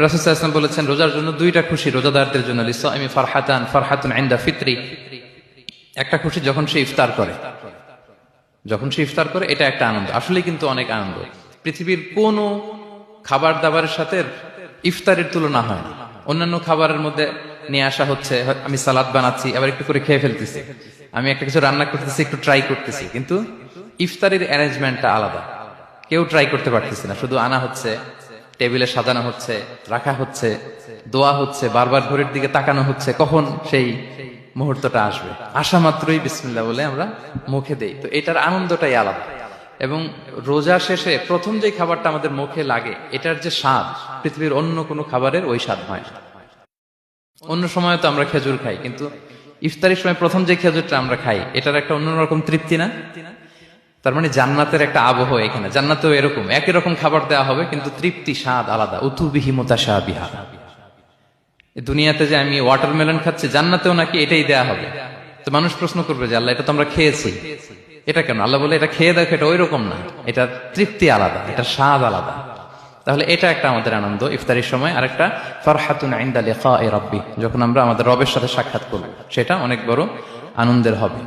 রাসূল সাল্লাল্লাহু আলাইহি ওয়াসাল্লাম বলেছেন রোজার জন্য দুইটা খুশি রোজাদারদের জন্য, লিসাইমি ফারহাতুন ইনদা ফিতরি, একটা খুশি যখন সে ইফতার করে, এটা একটা আনন্দ, আসলে কিন্তু অনেক আনন্দ। পৃথিবীর কোন খাবার দাবারের সাথে ইফতারের তুলনা হয় না। অন্যান্য খাবারের মধ্যে নিয়ে আসা হচ্ছে, আমি সালাদ বানাচ্ছি আবার একটু করে খেয়ে ফেলতেছি, আমি একটা কিছু রান্না করতেছি একটু ট্রাই করতেছি, কিন্তু ইফতারের অ্যারেঞ্জমেন্টটা আলাদা। কেউ ট্রাই করতে পারতেছে না, শুধু আনা হচ্ছে, টেবিলে সাজানো হচ্ছে, রাখা হচ্ছে, দোয়া হচ্ছে, বারবার ঘড়ির দিকে তাকানো হচ্ছে কখন সেই মুহূর্তটা আসবে। আসা মাত্রই বিসমিল্লাহ বলে আমরা মুখে দেই, তো এটার আনন্দটাই আলাদা। এবং রোজা শেষে প্রথম যে খাবারটা আমাদের মুখে লাগে, এটার যে স্বাদ পৃথিবীর অন্য কোনো খাবারের ওই স্বাদ হয় না। অন্য সময় তো আমরা খেজুর খাই, কিন্তু ইফতারের সময় প্রথম যে খেজুরটা আমরা খাই, এটার একটা অন্যরকম তৃপ্তি না? তার মানে জান্নাতের একটা আবহ এখানে, জান্নাতেও এরকম একই রকম খাবার দেওয়া হবে, কিন্তু তৃপ্তি স্বাদ আলাদা। উতুবিহি মুতাশাবিহা। দুনিয়াতে যে আমি ওয়াটারমেলন খাচ্ছি, জান্নাতেও নাকি এটাই দেয়া হবে। তো মানুষ প্রশ্ন করবে যে আল্লাহ, এটা তো আমরা খেয়েছি, এটা কেন? আল্লাহ বলে এটা খেয়ে দেখো, এটা ওই রকম না, এটা তৃপ্তি আলাদা, এটা স্বাদ আলাদা। তাহলে এটা একটা আমাদের আনন্দ ইফতারের সময়। আর একটা ফারহাতুন ইনদা লিকাই রাব্বি, যখন আমরা আমাদের রবের সাথে সাক্ষাৎ করব, সেটা অনেক বড় আনন্দের হবে।